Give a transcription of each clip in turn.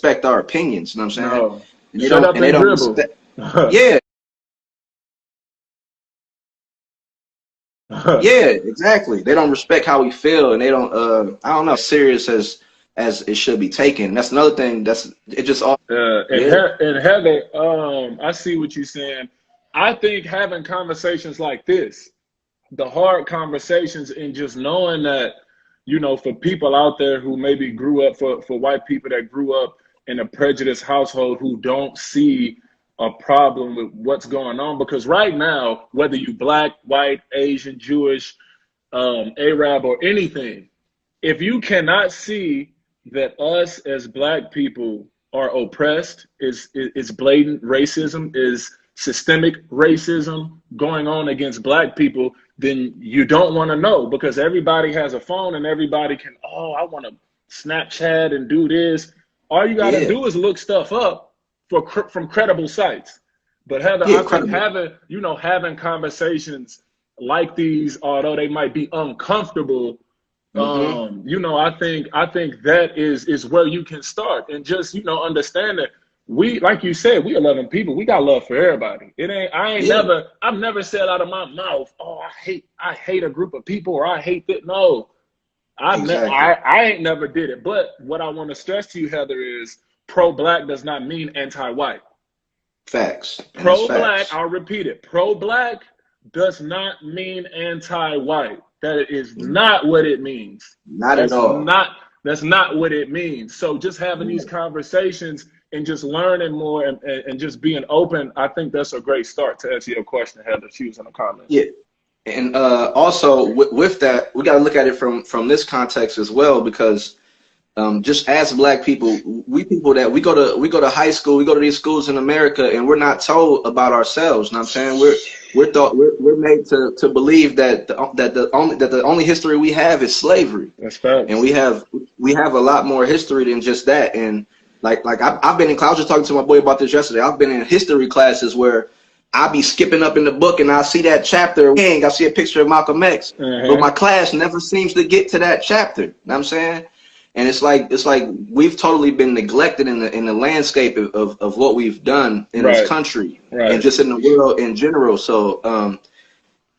respect our opinions. You know what I'm saying? No. And they Shut don't, up and they and don't dribble. respect. Yeah. Yeah, exactly. They don't respect how we feel, and they don't. I don't know, as serious as it should be taken. That's another thing. It just all. Yeah. And Heather, I see what you're saying. I think having conversations like this, the hard conversations, and just knowing that, you know, for people out there who maybe grew up, for white people that grew up in a prejudiced household who don't see a problem with what's going on, because right now, whether you black, white, Asian, Jewish, Arab, or anything, if you cannot see that us as black people are oppressed, is blatant racism, is systemic racism going on against black people, then you don't want to know, because everybody has a phone and everybody can, oh, I want to Snapchat and do this. All you got to do is look stuff up from credible sites. But Heather, I think having conversations like these, although they might be uncomfortable, you know, I think that is where you can start, and just, you know, understand that we, like you said, we 11 people. We got love for everybody. I've never said out of my mouth, oh, I hate a group of people, or I hate that. No, I ain't never did it. But what I want to stress to you, Heather, is pro-black does not mean anti-white. Facts. Pro-black, I'll repeat it. Pro-black does not mean anti-white. That is not what it means. Not at all. That's not what it means. So just having these conversations and just learning more and just being open, I think that's a great start to answer your question, Heather. She was in the comments. Yeah. And also with that, we got to look at it from this context as well, because just as black people, we go to high school, we go to these schools in America, and we're not told about ourselves. You know what I'm saying? We're made to believe that the only history we have is slavery. That's facts. And we have a lot more history than just that. And like I've been in class. I was just talking to my boy about this yesterday. I've been in history classes where I'll be skipping up in the book and I see that chapter. I see a picture of Malcolm X, but my class never seems to get to that chapter. You know what I'm saying? And it's like we've totally been neglected in the landscape of what we've done in this country and just in the world in general. So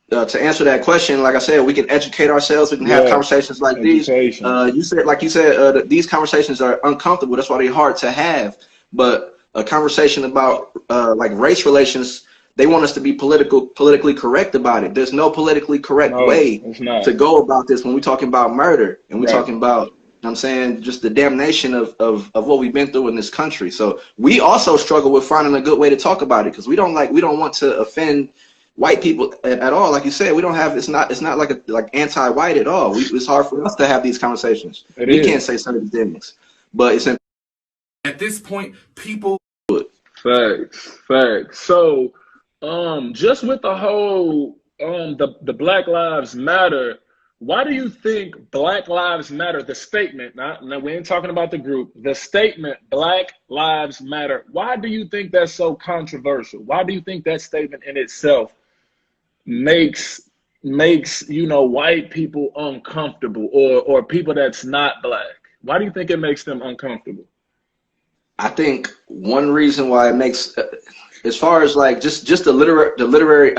to answer that question, like I said, we can educate ourselves. We can have conversations like these. You said these conversations are uncomfortable. That's why they're hard to have. But a conversation about like race relations, they want us to be politically correct about it. There's no politically correct way to go about this when we're talking about murder and we're talking about, I'm saying, just the damnation of what we've been through in this country. So we also struggle with finding a good way to talk about it, because we don't want to offend white people at all. Like you said, we don't have, it's not like anti-white at all. It's hard for us to have these conversations. We can't say certain things, but it's at this point, people. Facts. So just with the whole the Black Lives Matter, why do you think Black Lives Matter, the statement, now we ain't talking about the group, the statement Black Lives Matter, why do you think that's so controversial? Why do you think that statement in itself makes you know, white people uncomfortable, or people that's not black? Why do you think it makes them uncomfortable? I think one reason why it makes, as far as like just the literary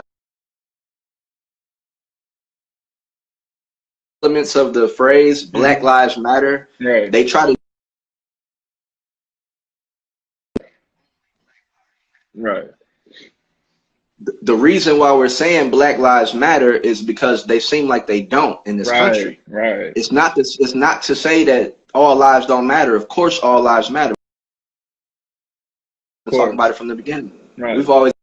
elements of the phrase Black Lives Matter, they try to the reason why we're saying Black Lives Matter is because they seem like they don't in this country. It's not to say that all lives don't matter. Of course all lives matter. We're talking about it from the beginning. We've always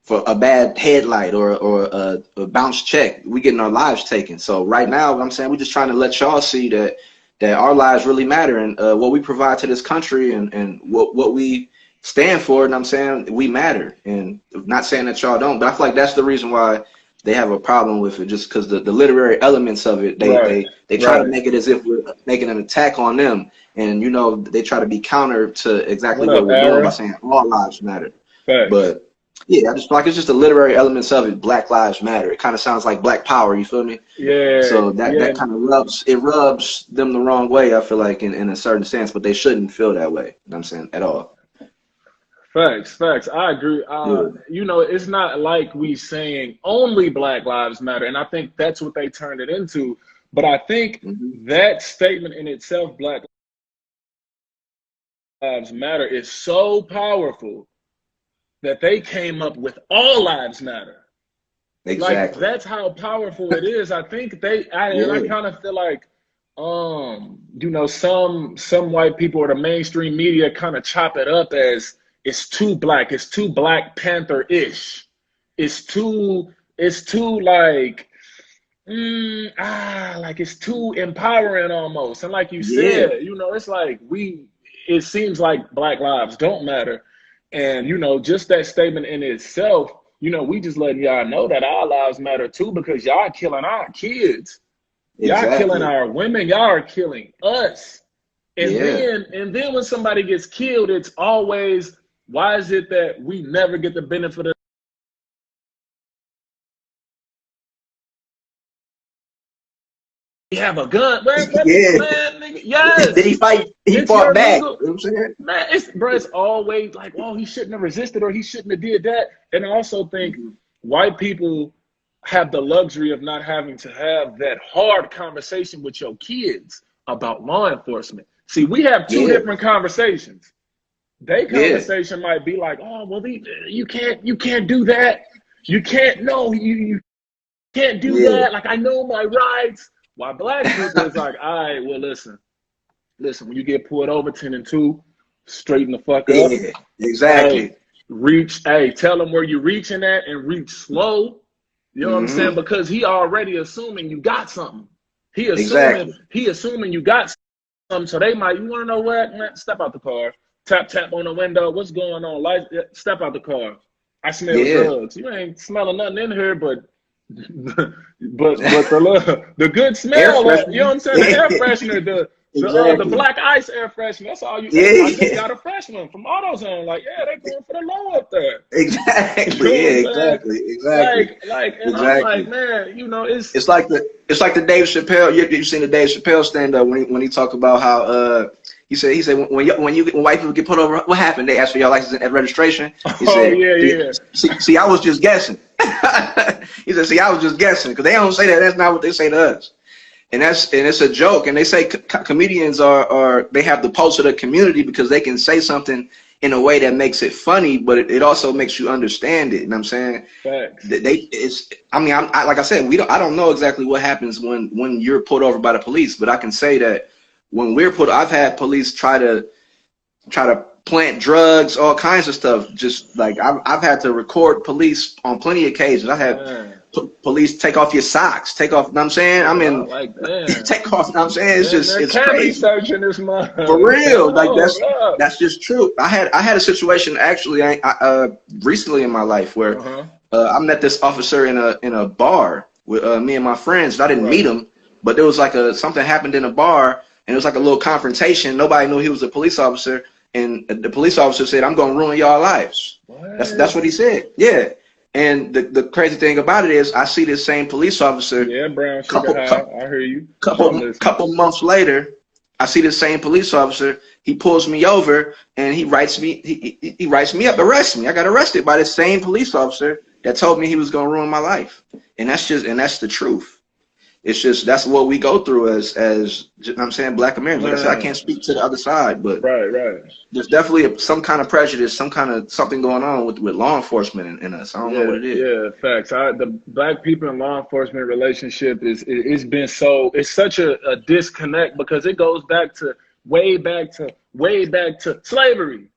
for a bad headlight or a bounce check, we getting our lives taken. So right now, I'm saying, we're just trying to let y'all see that our lives really matter, and what we provide to this country and what we stand for. And I'm saying we matter, and I'm not saying that y'all don't, but I feel like that's the reason why they have a problem with it, just because the literary elements of it, they try to make it as if we're making an attack on them, and you know, they try to be counter to exactly what we're doing by saying all lives matter. But Yeah, I just feel like it's just the literary elements of it. Black Lives Matter. It kind of sounds like Black Power. You feel me? Yeah, So that yeah. that kind of rubs them the wrong way. I feel like in a certain sense, but they shouldn't feel that way. You know what I'm saying? At all. Facts, facts. I agree. Yeah. You know, it's not like we saying only Black Lives Matter, and I think that's what they turned it into. But I think Hmm. that statement in itself, Black Lives Matter, is so powerful that they came up with All Lives Matter. Like Exactly. that's how powerful it is. I think and I Yeah. kind of feel like you know, some white people or the mainstream media kind of chop it up as it's too black, it's too Black Panther-ish. It's too like like it's too empowering almost. And like you Yeah. said, you know, it's like it seems like Black lives don't matter. And you know, just that statement in itself, you know, we just letting y'all know that our lives matter too, because y'all killing our kids. Y'all killing Exactly. our women, y'all are killing us. And Yeah. then when somebody gets killed, it's always, why is it that we never get the benefit of you have a gun? Man, Yeah. man, nigga, Did he yes. fight? He It's fought your back. legal You know what I'm saying? man, it's always like, oh, he shouldn't have resisted or he shouldn't have did that. And I also think Hmm. white people have the luxury of not having to have that hard conversation with your kids about law enforcement. See, we have two Yeah. different conversations. They Yeah. conversation might be like, oh, well, you can't do that. You can't, no, you can't do Yeah. that. Like, I know my rights. While Black people is like, all right, well, listen, when you get pulled over 10 and 2, straighten the fuck up. Yeah. Hey, Exactly. tell him where you're reaching at and reach slow. You know what I'm saying? Hmm. Because he already assuming you got something. He assuming Exactly. he assuming you got something. So they might, you want to know what? Man, step out the car. Tap tap on the window. What's going on? Step out the car. I smell Yeah. drugs. You ain't smelling nothing in here, but the good Air smell. You know what freshener. I'm saying? The air Yeah. freshener, the Exactly. black ice air freshener. That's all you. Hey, I just Yeah. got a fresh one from AutoZone. Like, yeah, they going for the low up there. You know Exactly. what I'm Yeah. saying? Exactly. Exactly. And I'm like, Exactly. man, you know, It's like the Dave Chappelle. You seen the Dave Chappelle stand up when he talked about how he said when white people get put over, what happened? They ask for your license and registration. He oh said, yeah, yeah. see, I was just guessing. He said, see, I was just guessing because they don't say that. That's not what they say to us. And it's a joke. And they say comedians are they have the pulse of the community because they can say something in a way that makes it funny, but it also makes you understand it. You know what I'm saying? Facts. Like I said, I don't know exactly what happens when you're pulled over by the police, but I can say that when I've had police try to plant drugs, all kinds of stuff. Just like I've had to record police on plenty of occasions. I had Man. police take off your socks, take off. You know what I'm saying? I Yeah, mean, like that. take off. You know what I'm saying? It's Man, just there it's can be crazy. searching this month. For real, like Hold up. that's just true. I had a situation actually recently in my life where Uh-huh. I met this officer in a bar with me and my friends. I didn't Right. meet him, but there was like something happened in a bar, and it was like a little confrontation. Nobody knew he was a police officer, and the police officer said, "I'm gonna ruin y'all lives." That's What? what he said. Yeah. And the crazy thing about it is, I see this same police officer Yeah, brown sugar couple high. couple I hear you. I'm couple listening. couple months later. I see the same police officer. He pulls me over and he writes me. He writes me up, arrests me. I got arrested by the same police officer that told me he was gonna ruin my life. And that's the truth. It's just that's what we go through as you know what I'm saying, Black Americans. Like I said, I can't Man. speak to the other side, but Right, right. there's definitely some kind of prejudice, some kind of something going on with law enforcement in us. I don't know Yeah, what it is. yeah, facts. The Black people and law enforcement relationship it's been it's such a disconnect because it goes back to way back to slavery.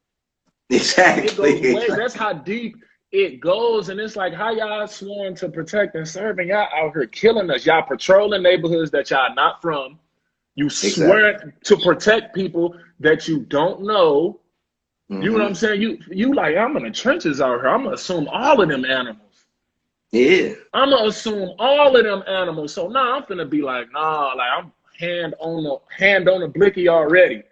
It goes Exactly. way. That's how deep it goes, and it's like how y'all sworn to protect and serve, and y'all out here killing us. Y'all patrolling neighborhoods that y'all not from. You Exactly. swear to protect people that you don't know. You know what Hmm. I'm saying? You like, I'm in the trenches out here. I'm gonna assume all of them animals. Yeah. I'm gonna assume all of them animals. So now I'm gonna be like, nah, like I'm hand on the blicky already.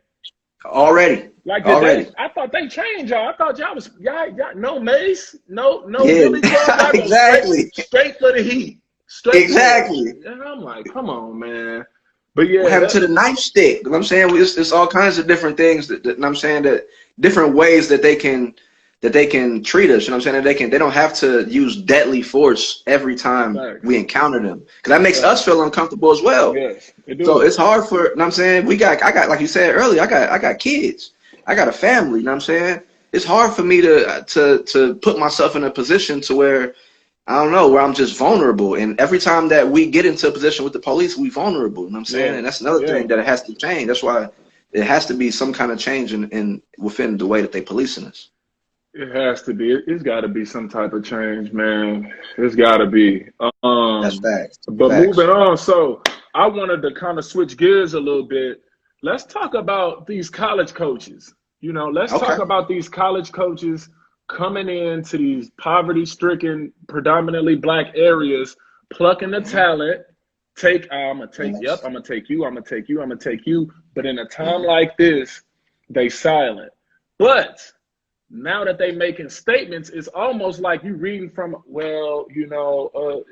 Already. Like Already. I thought they changed y'all. I thought y'all was y'all no mace, no Yeah. Billy Club. Y'all go Exactly. straight for the heat. Straight Exactly. for it. And I'm like, come on, man. But yeah, What happened to the knife stick? You know what I'm saying? It's all kinds of different things that, you know what I'm saying, that different ways that they can treat us. You know what I'm saying? That they don't have to use deadly force every time we encounter them. Because that makes us feel uncomfortable as well. Yes, it So does. it's hard for, you know what I'm saying? I got like you said earlier, I got kids. I got a family, you know what I'm saying? It's hard for me to put myself in a position to where, I don't know, where I'm just vulnerable. And every time that we get into a position with the police, we vulnerable, you know what I'm saying? Yeah. And that's another thing that it has to change. That's why it has to be some kind of change in within the way that they policing us. It has to be. It's got to be some type of change, man. It's got to be. That's facts. But Facts. moving on, so I wanted to kind of switch gears a little bit. Let's talk about these college coaches. You know, let's talk about these college coaches coming into these poverty-stricken, predominantly Black areas, plucking the talent. I'm gonna take you, I'm gonna take you, I'm gonna take you, I'm gonna take you. But in a time like this, they silent. But now that they making statements, it's almost like you reading from, well, you know,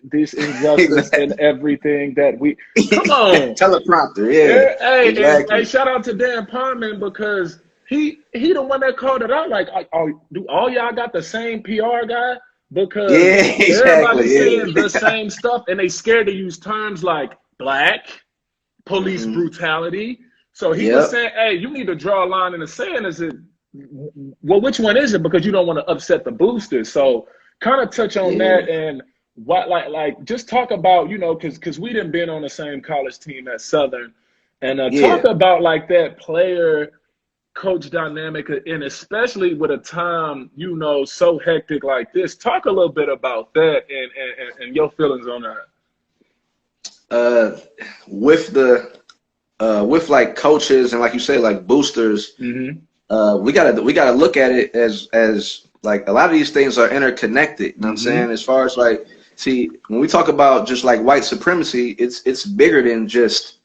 this injustice and everything that we come on. Teleprompter, yeah. Hey, exactly. hey, shout out to Dan Parman because he the one that called it out. Like, do all y'all got the same PR guy? Because everybody's saying the same stuff, and they scared to use terms like Black, police brutality. So he was saying, hey, you need to draw a line in the sand. Is it, well, which one is it? Because you don't want to upset the boosters. So kind of touch on that and what, like just talk about, you know, because we didn't been on the same college team at Southern, and talk about like that player coach dynamic, and especially with a time, you know, so hectic like this. Talk a little bit about that and your feelings on that. With like coaches and like you say, like boosters, we gotta look at it as like a lot of these things are interconnected. You know what I'm saying? As far as like, see, when we talk about just like white supremacy, it's bigger than just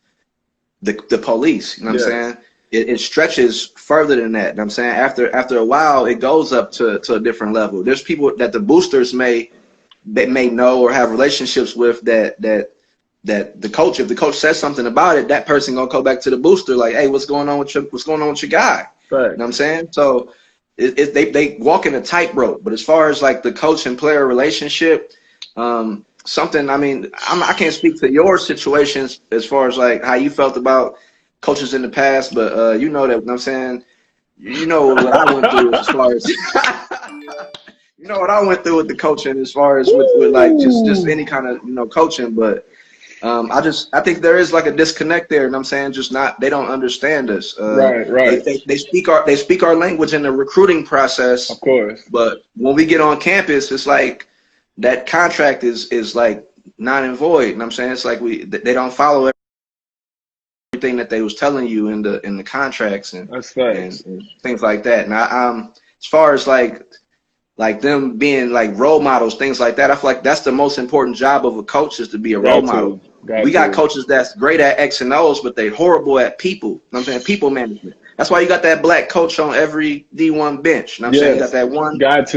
the police. You know what I'm saying? It stretches further than that. You know what I'm saying? After a while, it goes up to a different level. There's people that the boosters may know or have relationships with that the coach, if the coach says something about it, that person gonna go back to the booster like, hey, what's going on with your guy? Right. You know what I'm saying? So they walk in a tightrope. But as far as like the coach and player relationship, something, I mean, I can't speak to your situations as far as like how you felt about coaches in the past, but you know that, you know what I'm saying? You know what I went through as far as you know what I went through with the coaching as far as with like just any kind of, you know, coaching. But I think there is like a disconnect there, and I'm saying just not, they don't understand us. Right. They speak our language in the recruiting process, of course. But when we get on campus, it's like that contract is like non and void. And I'm saying it's like they don't follow everything that they was telling you in the contracts and things like that. And as far as like them being like role models, things like that, I feel like that's the most important job of a coach, is to be a role model. We got coaches that's great at X and O's, but they horrible at people. You know what I'm saying? People management. That's why you got that Black coach on every D1 bench. You know what I'm saying? You got that one black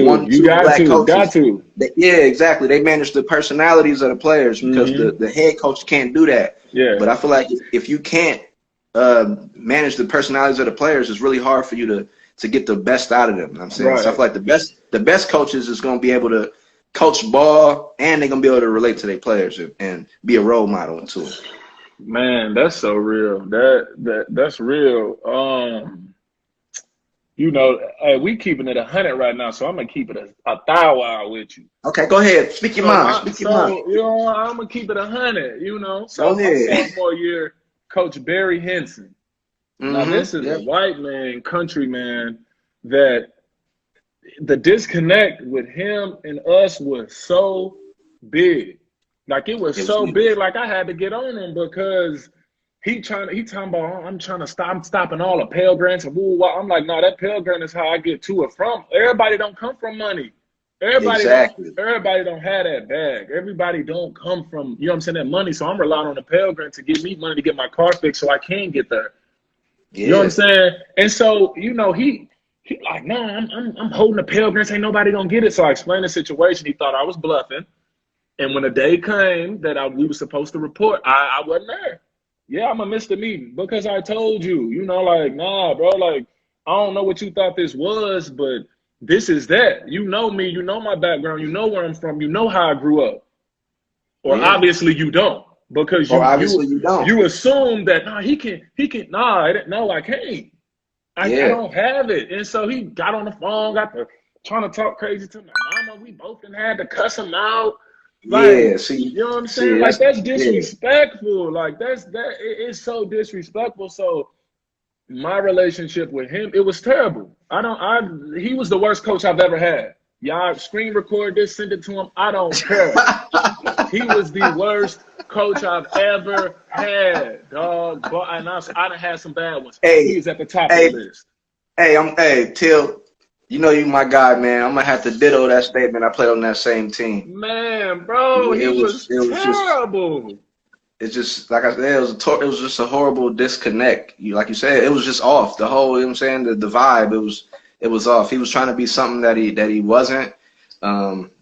coaches. Yeah, exactly. They manage the personalities of the players because the head coach can't do that. Yeah. But I feel like if you can't manage the personalities of the players, it's really hard for you to get the best out of them. You know what I'm saying? So I feel like the best coaches is going to be able to coach ball, and they're going to be able to relate to their players and be a role model to them. Man, that's so real. That's real. You know, we keeping it 100 right now, so I'm gonna keep it a thou with you. Okay, go ahead. Speak your mind. You know, I'm gonna keep it 100. You know, so my sophomore year, Coach Barry Henson. Now this is a white man, country man, that the disconnect with him and us was so big. Like it was so big, like I had to get on him because he talking about, I'm stopping all the Pell Grants and woo. I'm like, no, that Pell Grant is how I get to or from. Everybody don't come from money. Everybody don't have that bag. Everybody don't come from, you know what I'm saying, that money. So I'm relying on the Pell Grant to give me money to get my car fixed so I can get there. You know what I'm saying? And so, you know, he like, no, I'm holding the pale grants. Ain't nobody gonna get it. So I explained the situation. He thought I was bluffing. And when the day came that we were supposed to report, I wasn't there. Yeah, I'm gonna miss the meeting because I told you, you know, like, nah, bro, like, I don't know what you thought this was, but this is that. You know me, you know my background, you know where I'm from, you know how I grew up. Or obviously you don't, because you assume that he can no, I can't. I don't have it. And so he got on the phone, trying to talk crazy to my mama. We both had to cuss him out. Like, you know what I'm saying? Like, that's disrespectful. Like, it's so disrespectful. So my relationship with him, it was terrible. He was the worst coach I've ever had. Y'all screen record this, send it to him. I don't care. He was the worst coach I've ever had, dog. But I done had some bad ones. He was at the top of the list. Hey, Till, you know you my guy, man. I'm gonna have to ditto that statement. I played on that same team. Man, bro, he was terrible. It's just like I said, it was just a horrible disconnect. Like you said, it was just off. The whole, you know what I'm saying, the vibe, it was off. He was trying to be something that he wasn't.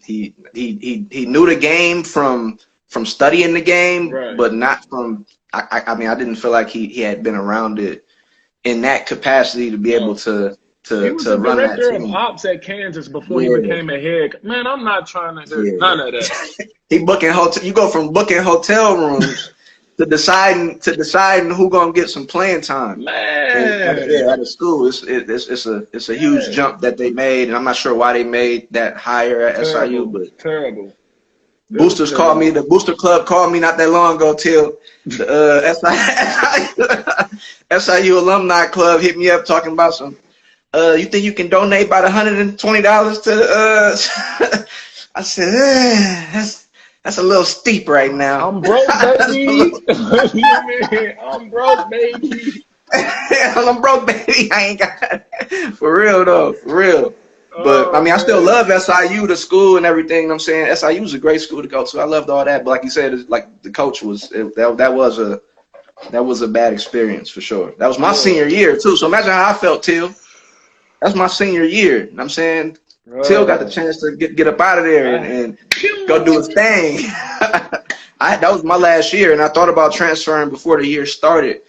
He knew the game from studying the game, but not from. I mean, I didn't feel like he had been around it in that capacity to be able to he was to run that team. Director of ops at Kansas before he became a head. Man, I'm not trying to hear none of that. He booking hotel. You go from booking hotel rooms to deciding who gonna get some playing time. Man, at a school, it's a huge jump that they made, and I'm not sure why they made that higher at SIU, but terrible. Boosters called me. The Booster Club called me not that long ago. Till the SIU Alumni Club hit me up talking about some. You think you can donate about $120 to I said, that's a little steep right now. I'm broke, baby. I'm broke, baby. I'm broke, baby. I ain't got it. For real though, for real. But I mean, I still love SIU, the school and everything. You know what I'm saying, SIU is a great school to go to. I loved all that, but like you said, like the coach that was a bad experience for sure. That was my senior year too. So imagine how I felt, Till. That's my senior year. You know what I'm saying? Till got the chance to get up out of there and go do his thing. That was my last year, and I thought about transferring before the year started,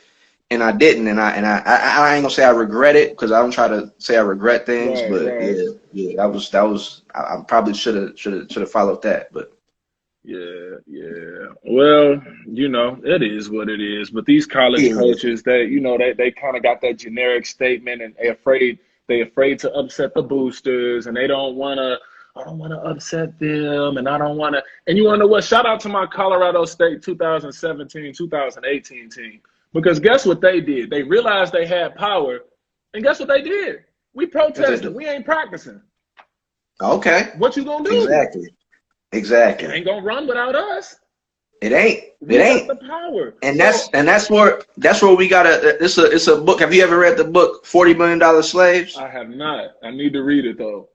and I didn't. And I ain't gonna say I regret it, because I don't try to say I regret things. Yeah, that was. I probably should have followed that, but. Yeah. Well, you know, it is what it is. But these college coaches, they kind of got that generic statement, and they're afraid to upset the boosters, and I don't want to upset them, and I don't want to. And you want to know what? Shout out to my Colorado State 2017, 2018 team, because guess what they did? They realized they had power, and guess what they did? We protested. We ain't practicing. Okay. What you gonna do? Exactly. It ain't gonna run without us. It ain't. It ain't. The power. And that's where we gotta. It's a book. Have you ever read the book $40 Million Slaves? I have not. I need to read it though.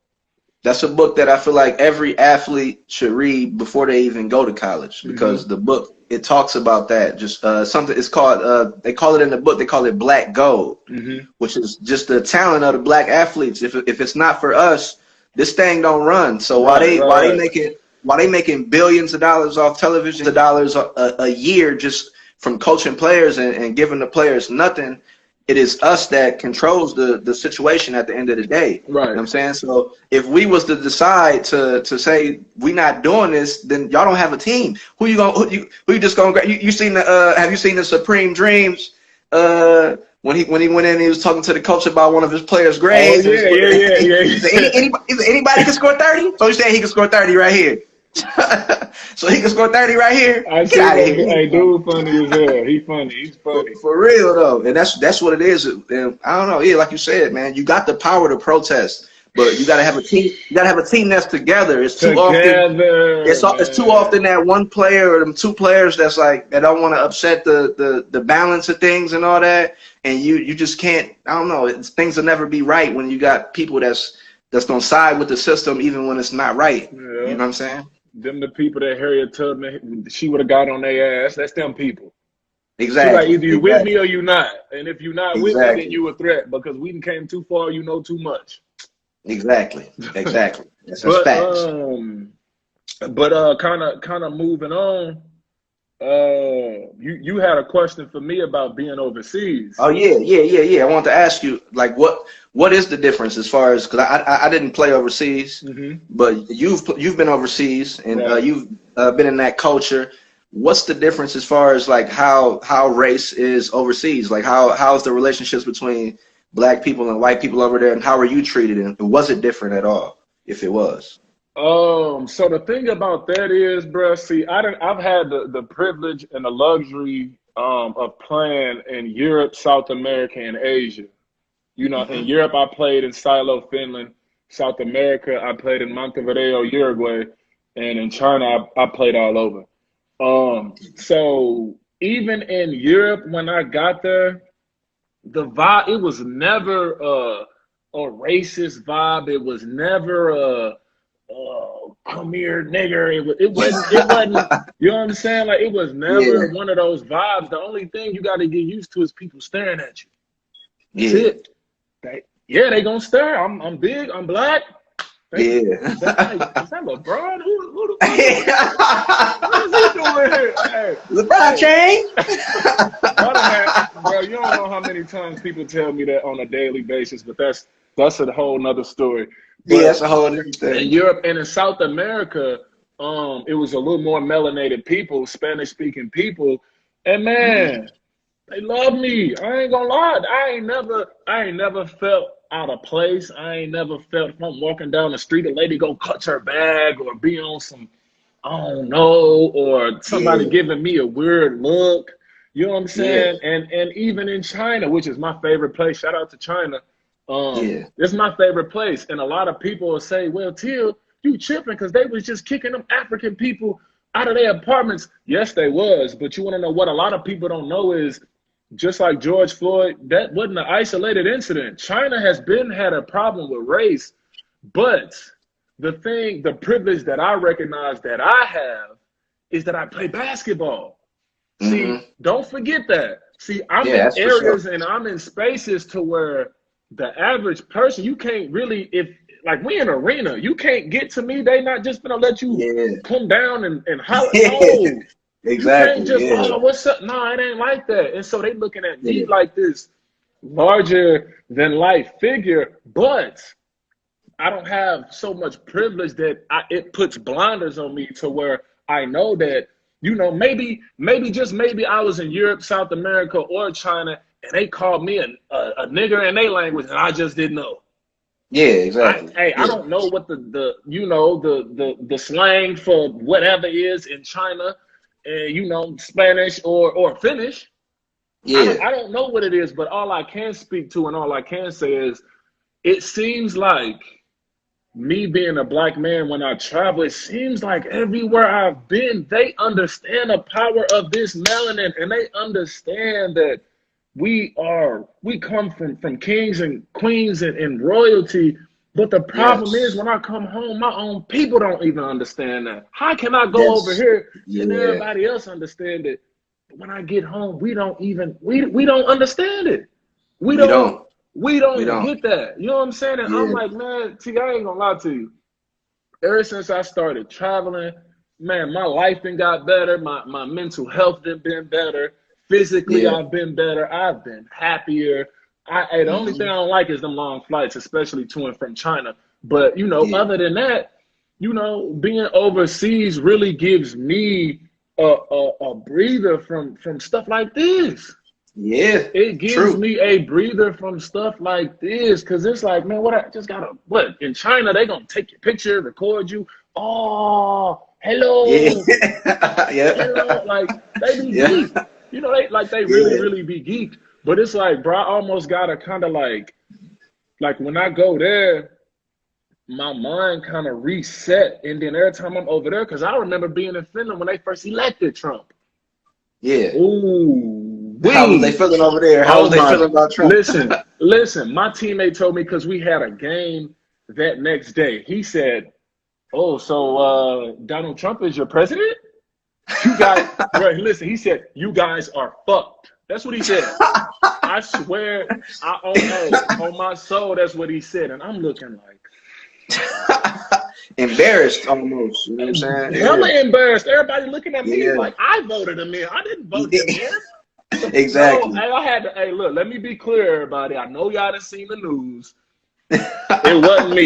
That's a book that I feel like every athlete should read before they even go to college, because the book, it talks about that. Just something. It's called. They call it in the book. They call it Black Gold, which is just the talent of the black athletes. If it's not for us, this thing don't run. So why they making billions of dollars off television, a year just from coaching players and giving the players nothing? It is us that controls the situation at the end of the day. Right. You know what I'm saying? So if we was to decide to say we not doing this, then y'all don't have a team. Who you just gonna you seen the have you seen the Supreme Dreams when he went in and he was talking to the coach about one of his players' grades? Oh, yeah. Anybody can score 30? So he said he can score 30 right here. So he can score 30 right here. Get out of here. Hey, dude, funny as hell. He's funny. He's funny. For real though, and that's what it is. And I don't know. Yeah, like you said, man, you got the power to protest, but you gotta have a team. You gotta have a team that's together. It's too often. It's too often that one player or them two players that's like that don't want to upset the balance of things and all that, and you just can't. I don't know. Things will never be right when you got people that's gonna side with the system even when it's not right. Yeah. You know what I'm saying? Them the people that Harriet Tubman, she would have got on their ass. That's them people. Exactly. So like either you with me Exactly. or you not. And if you're not with me, then Exactly. you a threat because we came too far, you know too much. Exactly. Exactly. That's But facts. kind of moving on. You had a question for me about being overseas. Oh yeah. I want to ask you, like, what is the difference as far as, because I didn't play overseas, but you've been overseas and Right. you've been in that culture. What's the difference as far as like how race is overseas? Like how's the relationships between black people and white people over there, and how are you treated? And was it different at all? If it was. So the thing about that is, bruh, see, I've had the privilege and the luxury of playing in Europe, South America, and Asia. You know, in Europe, I played in Silo, Finland. South America, I played in Montevideo, Uruguay, and in China, I played all over. So even in Europe, when I got there, the vibe, it was never a racist vibe. It was never a come here, nigger. It wasn't, you know what I'm saying? Like, it was never Yeah. one of those vibes. The only thing you got to get used to is people staring at you. That's Yeah. it. They gonna stare. I'm big. I'm black. Yeah. Is that LeBron? Who the fuck? What is he doing here? Hey, LeBron James. bro, you don't know how many times people tell me that on a daily basis, but that's a whole nother story. But Yeah, that's a whole different thing. in Europe and in South America, it was a little more melanated people, Spanish-speaking people, and man, they love me. I ain't gonna lie. I ain't never felt out of place. I ain't never felt if I'm walking down the street, a lady go cut her bag or be on some, I don't know, or somebody Yeah. giving me a weird look. You know what I'm Yeah. saying? And even in China, which is my favorite place, shout out to China. Yeah. It's my favorite place. And a lot of people will say, well, Till, you tripping because they was just kicking them African people out of their apartments. Yes, they was. But you want to know what a lot of people don't know is, just like George Floyd, that wasn't an isolated incident. China has had a problem with race, but the privilege that I recognize that I have is that I play basketball. See, don't forget that. See, I'm in that's for areas sure. and I'm in spaces to where the average person, you can't really, if like we in an arena, you can't get to me. They not just gonna let you Yeah. come down and holler. Yeah. No. You can't Exactly. just, Yeah. oh, what's up? No, it ain't like that. And so they looking at me Yeah. like this larger than life figure, but I don't have so much privilege that it puts blinders on me to where I know that, you know, maybe just maybe I was in Europe, South America, or China, and they called me a nigger in their language, and I just didn't know. Yeah. Exactly. I don't know what the slang for whatever is in China, you know, Spanish or Finnish. Yeah. I don't know what it is, but all I can speak to and all I can say is it seems like me being a black man when I travel, it seems like everywhere I've been, they understand the power of this melanin and they understand that we come from kings and queens and royalty. But the problem is Yes. when I come home, my own people don't even understand that. How can I go over Yes. here and Yeah. everybody else understand it? But when I get home, we don't understand it. We We don't don't. we We don't don't. get that. You know what I'm saying? And I'm Yeah. like, man, T, I ain't gonna lie to you. Ever since I started traveling, man, my life done got better. My mental health done been better. Physically, Yeah. I've been better. I've been happier. The only thing I don't like is them long flights, especially to and from China. But, you know, Yeah. other than that, you know, being overseas really gives me a breather from stuff like this. Yeah. It gives True. me a breather from stuff like this, because it's like, man, what I just gotta, what, in China, they gonna take your picture, record you. Oh, Yeah. hello, hello. Yeah. Like, they be Yeah. geeked. You know, they really, Yeah. really be geeked. But it's like, bro, I almost gotta kind of like when I go there, my mind kind of reset. And then every time I'm over there, because I remember being in Finland when they first elected Trump. Yeah. Ooh, How was they wee. feeling over there? How Oh was they my, feeling about Trump? listen, my teammate told me because we had a game that next day. He said, oh, so Donald Trump is your president? You guys, bro, listen, he said, you guys are fucked. That's what he said. I swear, on my soul, that's what he said. And I'm looking like embarrassed almost. You know what I'm saying? Hella embarrassed. Everybody looking at me Yeah. like I voted him in. I didn't vote him in. Exactly. So, I had to, hey, look, let me be clear, everybody. I know y'all done seen the news. It wasn't me.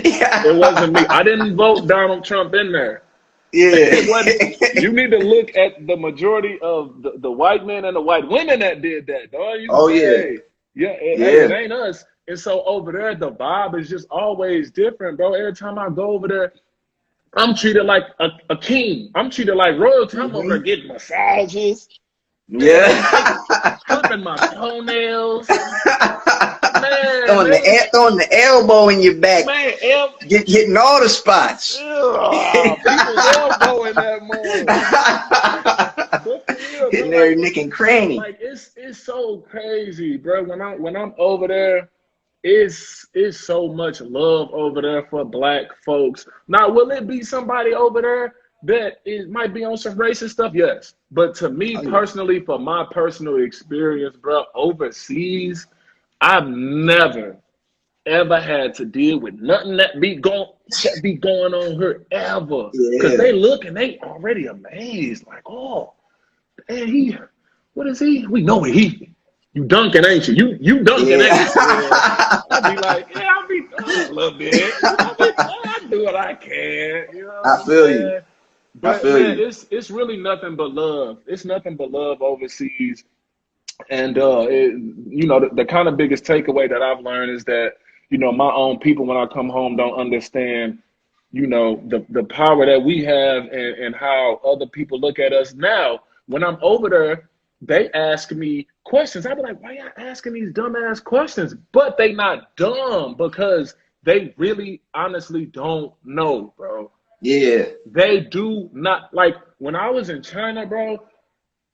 Yeah. It wasn't me. I didn't vote Donald Trump in there. Yeah. It wasn't. You need to look at the majority of the white men and the white women that did that, dog. Oh, say, yeah. hey, Yeah. hey, it ain't us. And so over there, the vibe is just always different, bro. Every time I go over there, I'm treated like a king. I'm treated like royalty. I'm over there getting massages. Yeah. Clipping my toenails. Throwing the elbow in your back. Man, hitting all the spots. People elbow in that mode. Hitting every nick and cranny. Like it's so crazy, bro. When I'm over there, it's so much love over there for black folks. Now, will it be somebody over there that it might be on some racist stuff? Yes. But to me personally, for my personal experience, bro, overseas, I've never ever had to deal with nothing that be going on here ever. Because they look and they already amazed. Like, oh, man, what is he? We know you dunking, ain't you? You dunking, ain't you? I'll be like, I'll be doing a little bit. I do what I can. You know what I feel you. But man, it's really nothing but love. It's nothing but love overseas. And the kind of biggest takeaway that I've learned is that, my own people when I come home don't understand, the power that we have and how other people look at us. Now, when I'm over there, they ask me questions. I be like, why y'all asking these dumbass questions? But they not dumb because they really honestly don't know, bro. Yeah. They do not. Like when I was in China, bro,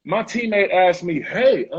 my teammate asked me, hey,